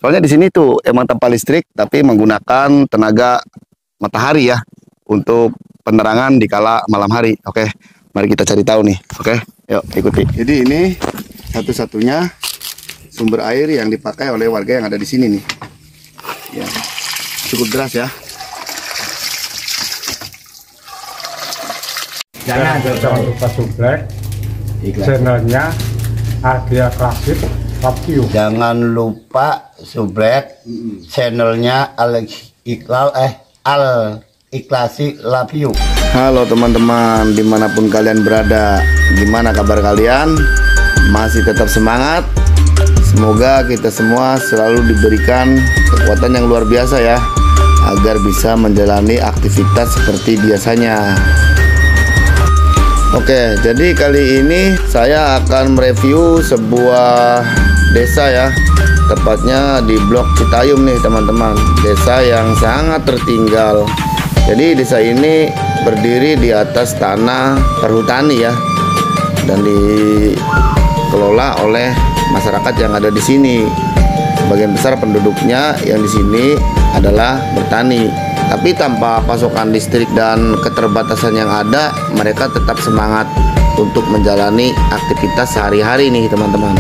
Soalnya di sini tuh emang tanpa listrik, tapi menggunakan tenaga matahari ya untuk penerangan di kala malam hari. Oke, mari kita cari tahu nih. Oke, yuk ikuti. Jadi ini satu-satunya sumber air yang dipakai oleh warga yang ada di sini nih. Ya, cukup deras ya. Jangan lupa subscribe channelnya Ardia Klasik Review. Jangan lupa subscribe channelnya Al Ikhlasi Review. Halo teman-teman, dimanapun kalian berada, gimana kabar kalian? Masih tetap semangat? Semoga kita semua selalu diberikan kekuatan yang luar biasa ya, agar bisa menjalani aktivitas seperti biasanya. Oke, jadi kali ini saya akan mereview sebuah desa ya, tepatnya di Blok Citayum nih teman-teman. Desa yang sangat tertinggal. Jadi desa ini berdiri di atas tanah perhutani ya, dan dikelola oleh masyarakat yang ada di sini. Sebagian besar penduduknya yang di sini adalah bertani. Tapi tanpa pasokan listrik dan keterbatasan yang ada, mereka tetap semangat untuk menjalani aktivitas sehari-hari nih teman-teman.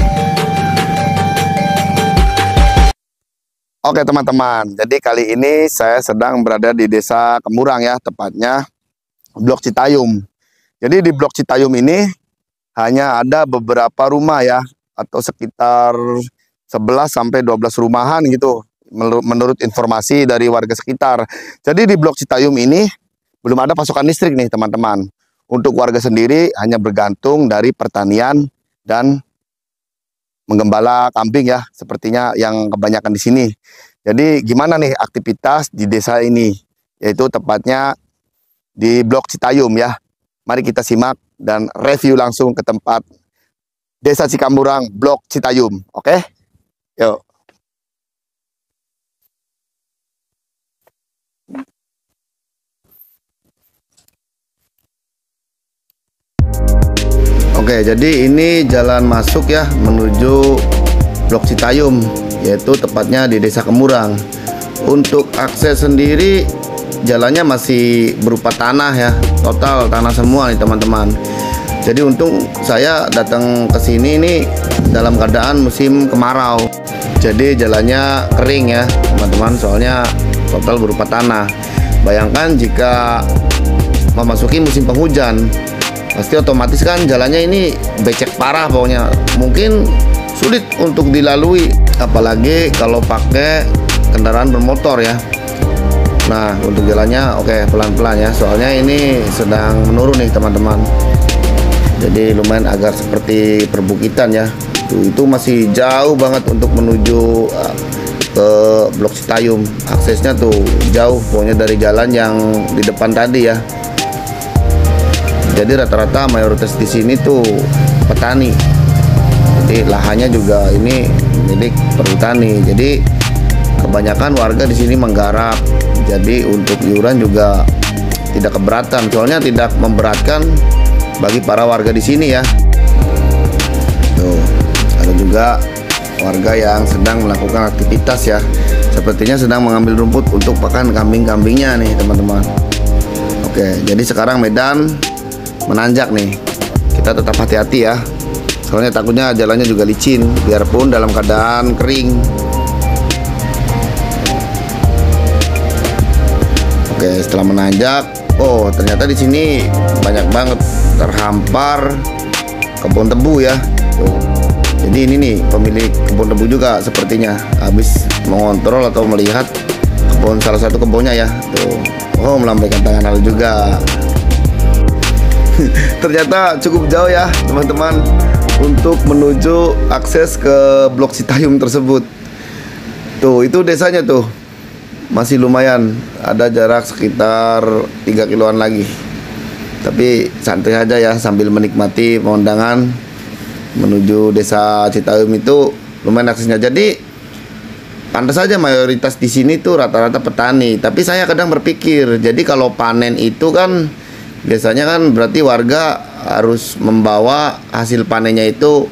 Oke teman-teman, jadi kali ini saya sedang berada di Desa Kemurang ya, tepatnya Blok Citayum. Jadi di Blok Citayum ini hanya ada beberapa rumah ya, atau sekitar 11-12 rumahan gitu, menurut informasi dari warga sekitar. Jadi di Blok Citayum ini belum ada pasokan listrik nih teman-teman. Untuk warga sendiri hanya bergantung dari pertanian dan menggembala kambing ya, sepertinya yang kebanyakan di sini. Jadi gimana nih aktivitas di desa ini, yaitu tepatnya di Blok Citayum ya. Mari kita simak dan review langsung ke tempat Desa Cikamurang, Blok Citayum. Oke, yuk. Oke, jadi ini jalan masuk ya menuju Blok Citayum, yaitu tepatnya di Desa Kemurang. Untuk akses sendiri jalannya masih berupa tanah ya, total tanah semua nih teman-teman. Jadi untung saya datang ke sini nih dalam keadaan musim kemarau. Jadi jalannya kering ya teman-teman, soalnya total berupa tanah. Bayangkan jika memasuki musim penghujan, pasti otomatis kan jalannya ini becek parah pokoknya, mungkin sulit untuk dilalui, apalagi kalau pakai kendaraan bermotor ya. Nah untuk jalannya oke, pelan-pelan ya, soalnya ini sedang menurun nih teman-teman. Jadi lumayan agak seperti perbukitan ya. Itu masih jauh banget untuk menuju ke Blok Citayum. Aksesnya tuh jauh pokoknya dari jalan yang di depan tadi ya. Jadi rata-rata mayoritas di sini tuh petani. Jadi lahannya juga ini milik perhutani. Jadi kebanyakan warga di sini menggarap. Jadi untuk iuran juga tidak keberatan. Soalnya tidak memberatkan bagi para warga di sini ya. Tuh, ada juga warga yang sedang melakukan aktivitas ya. Sepertinya sedang mengambil rumput untuk pakan kambing-kambingnya nih teman-teman. Oke, jadi sekarang medan menanjak nih, kita tetap hati-hati ya, soalnya takutnya jalannya juga licin biarpun dalam keadaan kering. Oke, setelah menanjak, oh ternyata di sini banyak banget terhampar kebun tebu ya. Tuh. Jadi ini nih pemilik kebun tebu juga sepertinya habis mengontrol atau melihat kebun, salah satu kebunnya ya. Tuh, oh melambaikan tangan hal juga. Ternyata cukup jauh ya teman-teman untuk menuju akses ke Blok Citayum tersebut. Tuh itu desanya tuh, masih lumayan, ada jarak sekitar 3 kiloan lagi. Tapi santai aja ya sambil menikmati pemandangan menuju Desa Citayum. Itu lumayan aksesnya. Jadi pantas saja mayoritas di sini tuh rata-rata petani. Tapi saya kadang berpikir, jadi kalau panen itu kan biasanya kan berarti warga harus membawa hasil panennya itu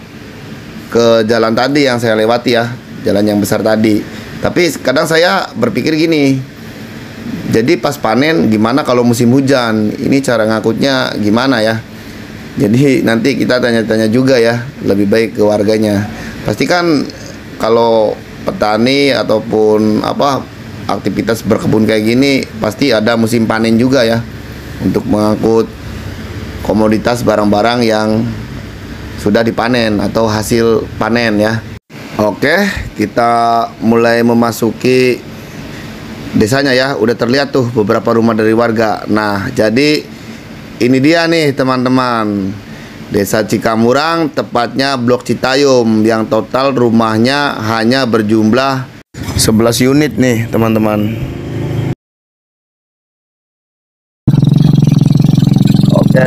ke jalan tadi yang saya lewati ya, jalan yang besar tadi. Tapi kadang saya berpikir gini, jadi pas panen gimana kalau musim hujan? Ini cara ngangkutnya gimana ya? Jadi nanti kita tanya-tanya juga ya, lebih baik ke warganya. Pastikan kalau petani ataupun apa aktivitas berkebun kayak gini pasti ada musim panen juga ya, untuk mengangkut komoditas barang-barang yang sudah dipanen atau hasil panen ya. Oke, kita mulai memasuki desanya ya. Udah terlihat tuh beberapa rumah dari warga. Nah, jadi ini dia nih teman-teman, Desa Cikamurang, tepatnya Blok Citayum, yang total rumahnya hanya berjumlah 11 unit nih teman-teman. Oke.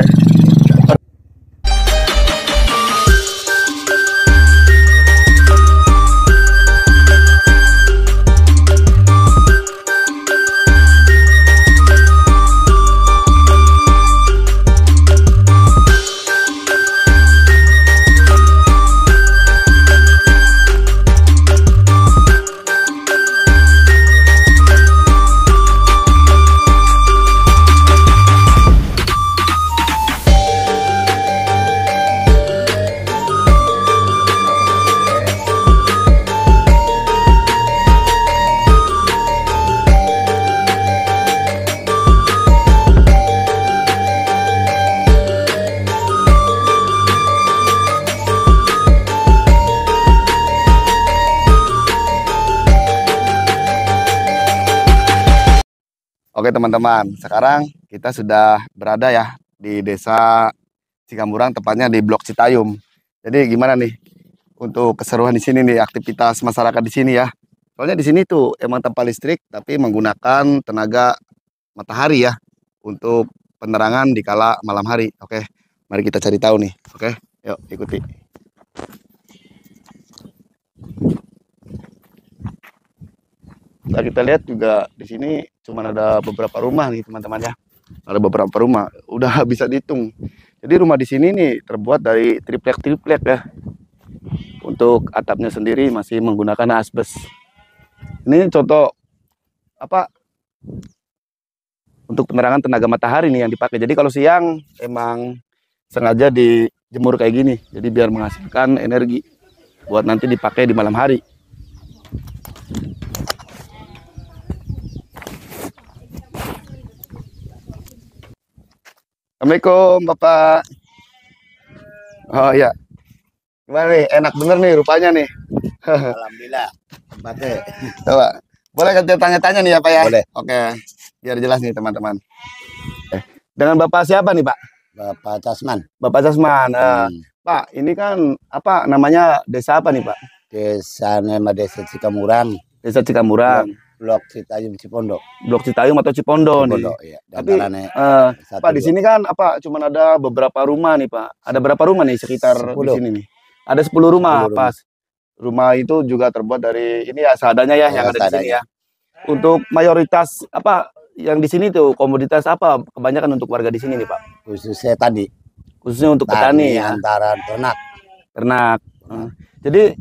Oke teman-teman, sekarang kita sudah berada ya di Desa Cikamurang, tepatnya di Blok Citayum. Jadi gimana nih untuk keseruan di sini nih, aktivitas masyarakat di sini ya? Soalnya di sini tuh emang tanpa listrik, tapi menggunakan tenaga matahari ya untuk penerangan di kala malam hari. Oke, mari kita cari tahu nih. Oke, yuk ikuti. Nah, kita lihat juga di sini cuma ada beberapa rumah nih teman-teman ya. Ada beberapa rumah, udah bisa dihitung. Jadi rumah di sini nih terbuat dari triplek ya. Untuk atapnya sendiri masih menggunakan asbes. Ini contoh apa? Untuk penerangan tenaga matahari nih yang dipakai. Jadi kalau siang emang sengaja dijemur kayak gini. Jadi biar menghasilkan energi buat nanti dipakai di malam hari. Assalamualaikum Bapak. Oh ya, gimana nih? Enak bener nih rupanya nih. Alhamdulillah. Tempatnya. Coba, boleh kita tanya-tanya nih ya Pak ya? Boleh. Oke, biar jelas nih teman-teman. Dengan Bapak siapa nih Pak? Bapak Casman. Bapak Casman. Pak, ini kan apa namanya, desa apa nih Pak? Desa nama Desa Cikamurang. Desa Cikamurang. Blok Citayum Cipondo. Blok Citayum atau Cipondo nih. Iya. Tapi Satu, Pak, di dua. sini kan apa cuman ada beberapa rumah nih Pak. Ada berapa rumah nih sekitar di 10. sini nih? Ada 10 rumah, 10 rumah. pas. Rumah itu juga terbuat dari ini ya seadanya ya, yang ada di sini seadanya. ya. Untuk mayoritas apa yang di sini tuh komoditas apa kebanyakan untuk warga di sini nih Pak? Khususnya tadi. Khususnya untuk petani ya, Antara ternak. ternak. Jadi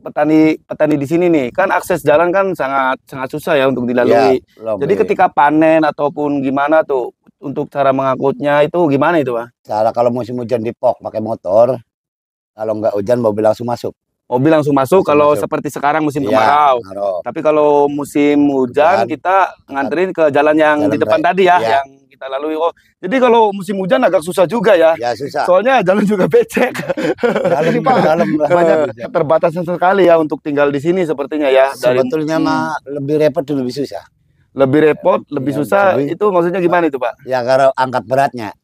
petani di sini nih kan akses jalan kan sangat susah ya untuk dilalui. Ya, Jadi ketika panen ataupun gimana tuh untuk cara mengangkutnya itu gimana itu Pak? cara kalau musim hujan dipok pakai motor. Kalau nggak hujan mobil langsung masuk. Mobil langsung masuk Langsung kalau masuk. seperti sekarang musim Iya, kemarau. kemarau. Tapi kalau musim hujan kita nganterin ke jalan yang Jalan di depan raya. tadi ya, Iya. yang kita lalui. Oh, jadi kalau musim hujan agak susah juga ya. Ya susah. Soalnya jalan juga becek. Dalam, Jadi Pak, dalam banyak hujan. keterbatasan sekali ya untuk tinggal di sini sepertinya ya. Sebetulnya mah lebih repot dan lebih susah. lebih repot, lebih Ya, susah. lebih. Itu maksudnya gimana itu Pak? Ya kalau angkat beratnya.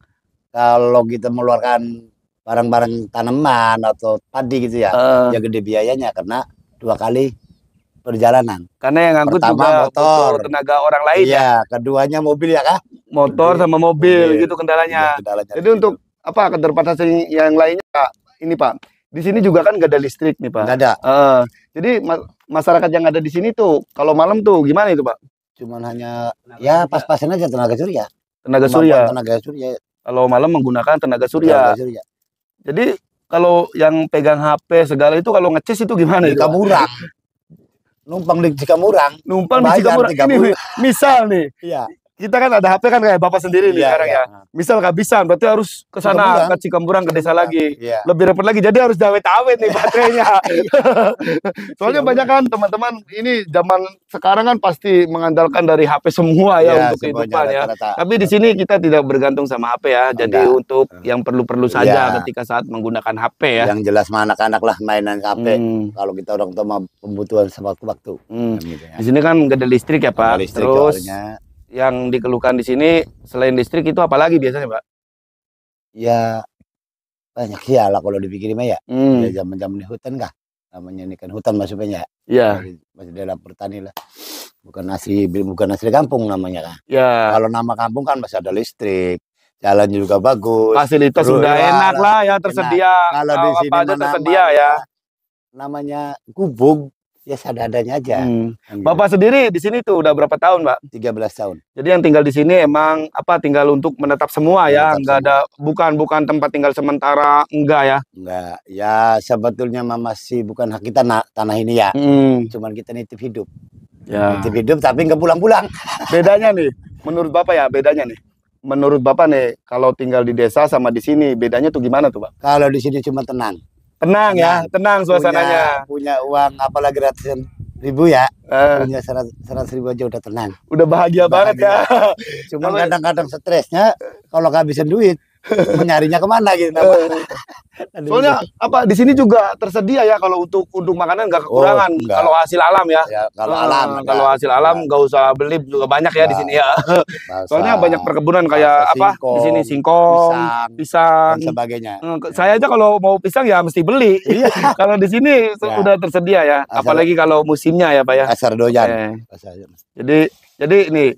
Kalau kita mengeluarkan barang-barang tanaman atau padi gitu ya, Eh. ya gede biayanya karena 2 kali perjalanan. Karena yang ngangkut Pertama, juga motor. butuh tenaga orang lain ya. Iya, keduanya mobil ya kah? Motor sama mobil gitu kendalanya. Iya, kendalanya Jadi di situ. untuk apa keterbatasan yang lainnya Pak? Ini Pak, di sini juga kan nggak ada listrik nih Pak. nggak ada, Jadi masyarakat yang ada di sini tuh kalau malam tuh gimana itu Pak? cuman hanya ya pas-pasan aja tenaga surya. Tenaga Kemampuan surya. Tenaga surya. Kalau malam menggunakan tenaga surya. Tenaga surya. Jadi kalau yang pegang HP segala itu kalau ngecas itu gimana Di itu Pak? Kamurang. numpang di Cikamurang. Numpang di Bayar Cikamurang. Ini 30. misal nih, Iya. kita kan ada HP kan kayak Bapak sendiri nih Iya, sekarang iya. ya. Misal kehabisan, berarti harus ke sana Cikamurang. ke Cikamurang ke desa lagi. Iya. Lebih repot lagi. Jadi harus awet-awet nih baterainya. Soalnya Cikamurang. banyak kan teman-teman ini zaman sekarang kan pasti mengandalkan dari HP semua ya Iya, untuk semuanya kehidupan ya. rata-rata. Tapi di sini kita tidak bergantung sama HP ya. Jadi Enggak. untuk yang perlu-perlu saja Iya. ketika saat menggunakan HP ya. Yang jelas mah anak-anak lah mainan HP. Hmm. Kalau kita orang tua mah kebutuhan sewaktu-waktu. Hmm. Kan gitu ya. Di sini kan nggak ada listrik ya Pak. Ada listrik Terus soalnya. yang dikeluhkan di sini selain listrik itu apa lagi biasanya Pak? Ya banyak ya lah kalau dipikirin mah ya. Hmm. Ya zaman-zaman di hutan kah? Namanya ini kan hutan maksudnya ya. Ya, Masih dalam pertanian lah. Bukan asli kampung namanya kan. ya. Kalau nama kampung kan masih ada listrik. Jalan juga bagus. Fasilitas Terus sudah ya, enak lah ya, tersedia. Kalau di sini apa aja mah tersedia ya. namanya gubuk ya seadanya aja. Hmm. Kan gitu. Bapak sendiri di sini tuh udah berapa tahun, Pak? 13 tahun. Jadi yang tinggal di sini emang apa tinggal untuk menetap semua ya, Menetap enggak ada bukan tempat tinggal sementara, enggak ya. Enggak, ya sebetulnya mah masih bukan hak kita tanah ini ya. Hmm. Cuman kita nitip hidup. Ya. Nitip hidup tapi nggak pulang-pulang. Bedanya nih, menurut Bapak ya, bedanya nih. Menurut Bapak nih, kalau tinggal di desa sama di sini, bedanya tuh gimana tuh, Pak? Kalau di sini cuma tenang. Tenang ya, tenang suasananya. Punya uang apalagi ratusan ribu ya. Eh, Punya 100 ribu aja udah tenang. udah bahagia banget ya. Cuma Kalau- kadang-kadang stresnya kalau kehabisan duit mencarinya kemana gitu. Soalnya apa di sini juga tersedia ya kalau untuk makanan nggak kekurangan. Oh, enggak. Kalau hasil alam ya. Ya, kalau Ah, alam. kalau hasil alam nggak usah beli juga banyak ya di sini ya. Soalnya banyak perkebunan kayak apa di sini singkong, pisang. dan sebagainya. Saya aja kalau mau pisang ya mesti beli. Iya. Kalau di sini Ya. udah tersedia ya. Asal- Apalagi kalau musimnya ya Pak ya. Asar doyan. Oke. Jadi nih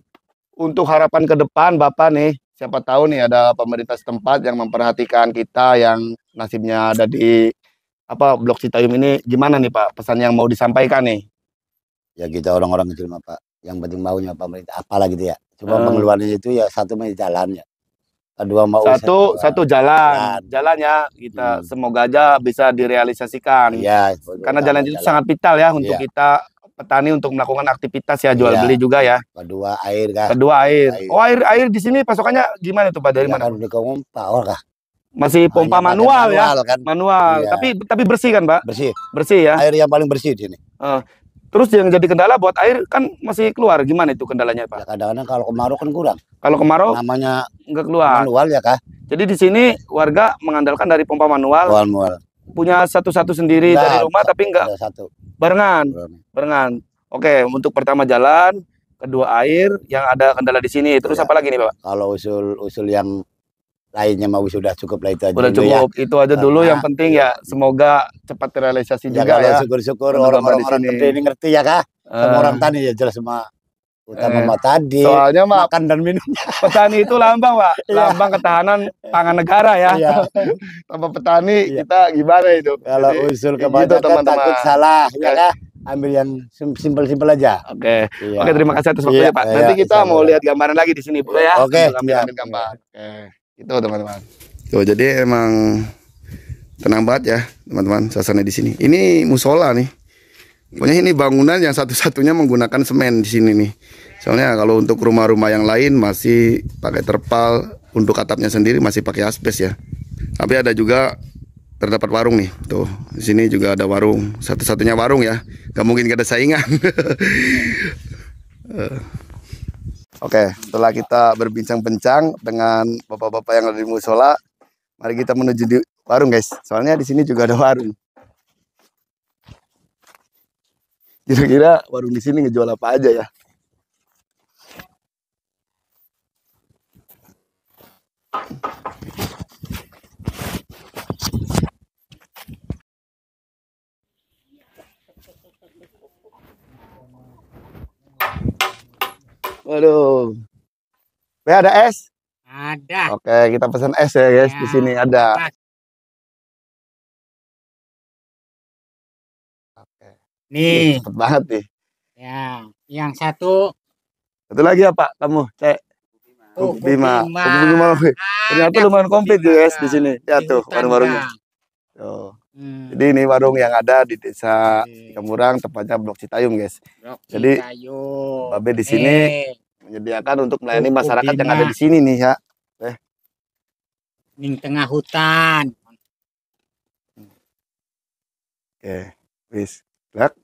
untuk harapan ke depan Bapak nih, siapa tahu nih ada pemerintah setempat yang memperhatikan kita yang nasibnya ada di apa Blok Citayam ini gimana nih Pak pesan yang mau disampaikan nih? Ya kita orang-orang kecil mah Pak. Yang penting maunya pemerintah apalah gitu ya. Cuma Hmm. pengeluarannya itu ya satu mah jalan ya. Kedua mau Satu jalan ya kita semoga aja bisa direalisasikan. Iya. Karena jalan itu sangat vital ya untuk Iya. kita petani untuk melakukan aktivitas ya jual Iya. beli juga ya. Kedua air kan. Kedua air. Air. Oh air di sini pasokannya gimana tuh Pak dari Ya mana? kan udah pompa kah? Masih pompa Hanya pakai manual ya. kan. Manual. Iya. Tapi bersih kan Pak? Bersih. Bersih ya. Air yang paling bersih di sini. Terus yang jadi kendala buat air kan masih keluar. Gimana itu kendalanya Ya Pak? kadang-kadang kalau kemarau kan kurang. Kalau kemarau Namanya nggak keluar. manual ya kah? Jadi di sini warga mengandalkan dari pompa manual. Manual. Punya satu-satu sendiri Nggak, dari rumah tapi nggak Ada satu. barengan. Barengan. Oke, untuk pertama jalan, kedua air, yang ada kendala di sini. Terus Iya. apa lagi nih Pak? Kalau usul yang lainnya mau sudah cukup lah itu aja. Udah dulu ya. cukup. Itu aja dulu Karena- yang penting ya. Semoga cepat terrealisasi Ya juga kalau ya. syukur-syukur Teman-teman orang-orang di sini. kerja ini ngerti ya kah? Semua orang tani ya jelas semua. Utama mah tadi Soalnya mah makan dan minum. petani itu lambang Pak. Iya. Lambang ketahanan pangan negara ya. Iya. Tanpa petani Iya. kita gimana itu? Kalau Jadi, usul gitu, kebanyakan teman-teman. takut salah ya Oke. kah? Ambil yang simpel-simpel aja. Oke. Iya. Oke, terima kasih atas waktunya Iya, Pak. iya, Nanti kita sama-sama. mau lihat gambaran lagi di sini boleh ya? Oke, Untuk ambil siap. gambar. Oke. Itu teman-teman. Tuh, jadi emang tenang banget ya, teman-teman, suasana di sini. Ini musola nih. Pokoknya ini bangunan yang satu-satunya menggunakan semen di sini nih. Soalnya kalau untuk rumah-rumah yang lain masih pakai terpal, untuk atapnya sendiri masih pakai asbes ya. Tapi ada juga terdapat warung nih. Tuh, di sini juga ada warung. Satu-satunya warung ya. Gak mungkin gak ada saingan. Oke, setelah kita berbincang-bincang dengan bapak-bapak yang ada di musola, mari kita menuju di warung, guys. Soalnya di sini juga ada warung. Kira-kira warung di sini ngejual apa aja ya? Waduh. Ada es? Ada. Oke, kita pesan es ya, guys. Di sini ada. Oke. Nih, Cepet banget nih. ya, yang satu Satu lagi apa kamu, Cek? Bima. Bima. Ternyata lumayan komplit ya, guys di sini. Ya tuh, warung-warungnya. Tuh. Jadi ini warung yang ada di desa Kemurang, tepatnya Blok Citayum, guys. Jadi, Babe di sini menyediakan untuk melayani Cukup masyarakat yang Bima. ada di sini nih ya. Ning tengah hutan. Oke, wis. Lihat,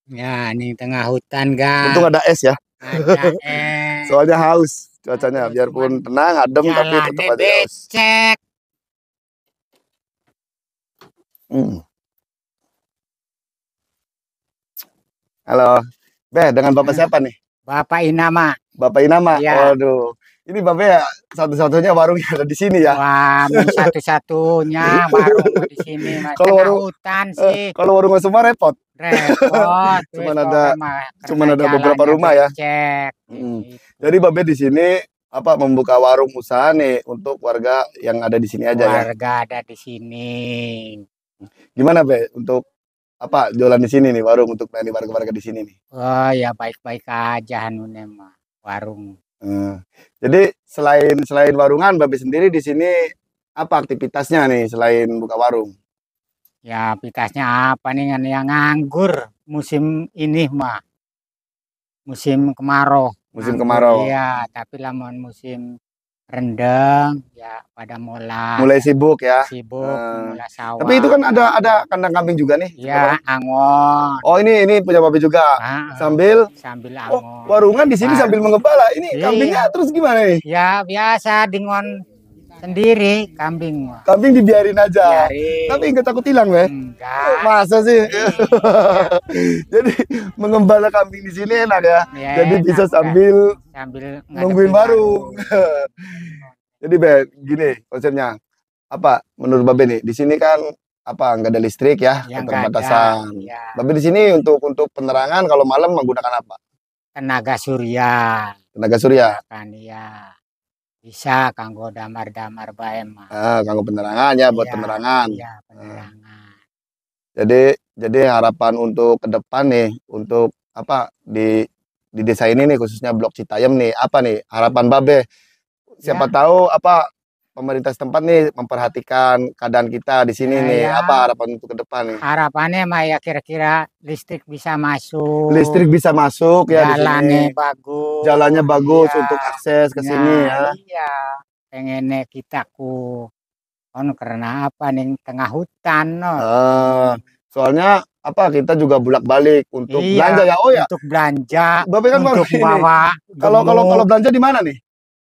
Ya, ning tengah hutan, Ga. untung ada es ya. Ada es. Soalnya haus cuacanya, Aduh, biarpun cuman tenang, adem tapi Jalannya tetap aja haus. becek. Hmm. Halo, dengan Bapak siapa nih? Bapak Inama. Bapak Inama. Iya. Waduh, ini Bapak ya satu-satunya warung yang ada di sini ya. Wah, satu-satunya warung di sini. Mas. Kalau Tengah warung- hutan sih. Kalau warung semua repot. Repot. Cuman Wis, ada- pokoknya mah cuman karena ada beberapa jalannya rumah ya. becek. Mm. Gitu. Jadi Bapak di sini membuka warung usaha nih untuk warga yang ada di sini aja ya. Warga ada di sini. Gimana Be untuk jualan di sini nih warung untuk melayani warga-warga di sini nih. Oh ya baik-baik aja hanune mah warung. Jadi selain warungan, Babe sendiri di sini apa aktivitasnya nih selain buka warung? Ya aktivitasnya apa nih kan yang nganggur musim ini mah. Musim kemarau. Musim Nganggur, kemarau. Iya, tapi lamun musim rendeng ya pada Mulai sibuk ya. sibuk mulai sawah. Tapi itu kan ada kandang kambing juga nih. ya angon. Oh ini punya Babe juga. Ah, Sambil sambil oh, angon. warungan di sini sambil mengembala. Ini Iya. kambingnya terus gimana nih? Ya biasa dingon sendiri kambing mah. Kambing dibiarin aja. Biarin. Tapi nggak takut hilang, Be? Enggak. Masa sih? Jadi mengembala kambing di sini enak ya. Ya, Jadi enak, bisa Kak. sambil sambil nungguin ngadepin warung. Jadi Be, gini konsepnya. Menurut Babe nih? Di sini kan nggak ada listrik ya, Ya, nggak ada. keterbatasan. Ya, Babe di sini untuk penerangan kalau malam menggunakan apa? tenaga surya Tenaga surya. kan ya. Bisa kanggo damar-damar bae mah. Kanggo penerangan ya, buat Iya, penerangan. Iya, penerangan. Jadi harapan untuk ke depan nih, untuk di desa ini nih khususnya Blok Citayam nih, nih harapan Babe? Siapa Ya. tahu pemerintah setempat nih memperhatikan keadaan kita di sini Ya, nih. ya. Apa harapan untuk ke depan nih? Harapannya mah ya kira-kira listrik bisa masuk. Listrik bisa masuk ya di sini. Jalannya bagus. Jalannya bagus Iya. untuk akses ke sini ya. Iya. Pengennya kita karena apa nih tengah hutan no. Soalnya kita juga bolak-balik untuk Iya, belanja ya. Oh ya, Untuk belanja, Babe kan baru untuk ini. bawa Kalau gemuk belanja di mana nih?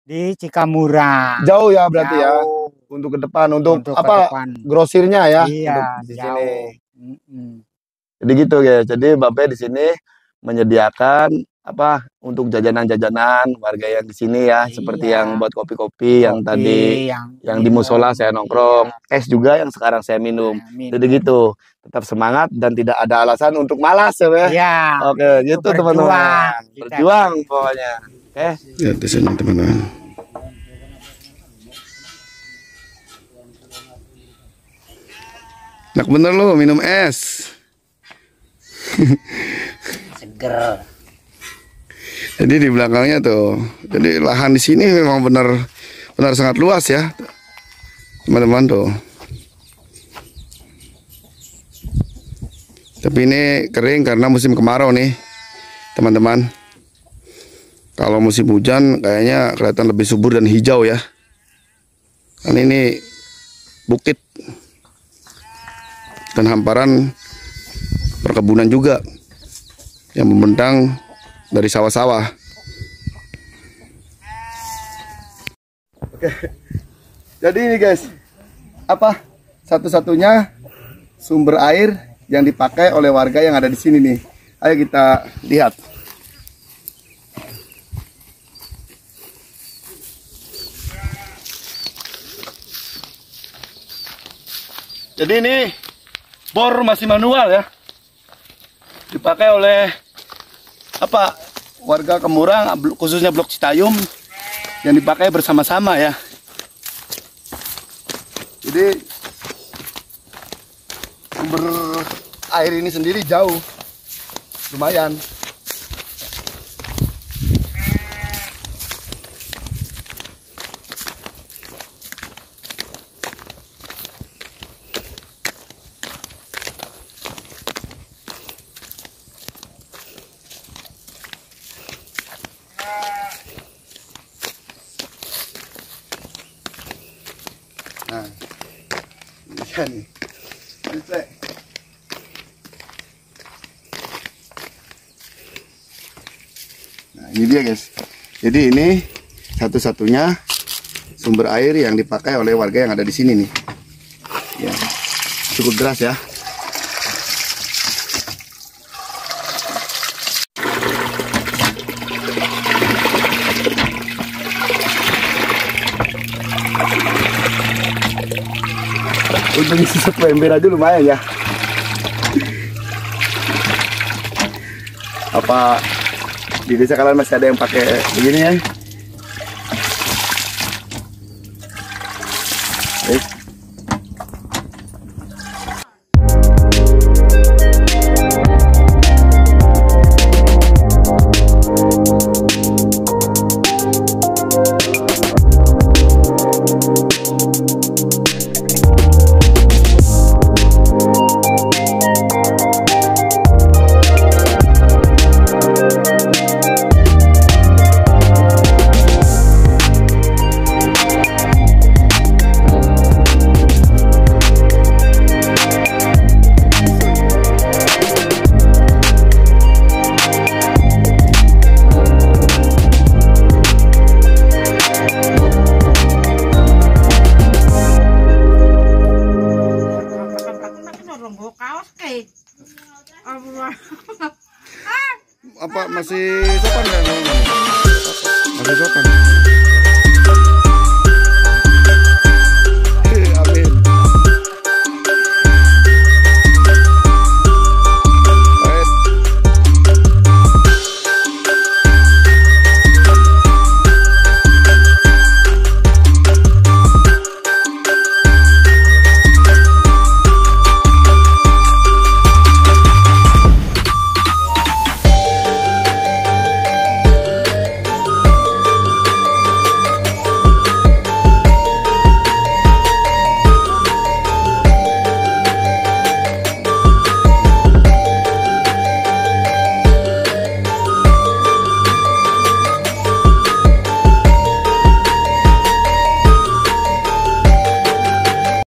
di Cikamurang. Jauh ya berarti ya. Jauh. Untuk ke depan, untuk Untuk ke depan. grosirnya ya, Iya, untuk di jauh. sini. Mm-mm. Jadi gitu guys. Jadi Babe di sini menyediakan untuk jajanan-jajanan warga yang di sini ya, seperti Iya. yang buat kopi-kopi yang Kopi, tadi yang di minum. musola saya nongkrong, Iya. es juga yang sekarang saya minum. Minum. Jadi gitu, tetap semangat dan tidak ada alasan untuk malas ya, Be. Iya. Oke, gitu berjuang. teman-teman. Kita- Berjuang pokoknya. Oke. Ya, di sini teman-teman. Enak bener lo minum es. Seger. Jadi di belakangnya tuh. Jadi lahan di sini memang benar sangat luas ya. Teman-teman tuh. Tapi ini kering karena musim kemarau nih. Teman-teman. Kalau musim hujan kayaknya kelihatan lebih subur dan hijau ya. Kan ini bukit dan hamparan perkebunan juga yang membentang dari sawah-sawah. Oke. Jadi ini guys, satu-satunya sumber air yang dipakai oleh warga yang ada di sini nih. Ayo kita lihat. Jadi ini bor masih manual ya. Dipakai oleh warga Kemurang, khususnya Blok Citayum, yang dipakai bersama-sama ya. Jadi sumber air ini sendiri jauh, lumayan. bisa nih. Bisa. Nah, ini dia guys. Jadi ini satu-satunya sumber air yang dipakai oleh warga yang ada di sini nih. Ya, cukup deras ya. Untuk isi satu ember aja lumayan ya. Apa di desa kalian masih ada yang pakai begini ya? Apa masih sopan nggak? Masih sopan.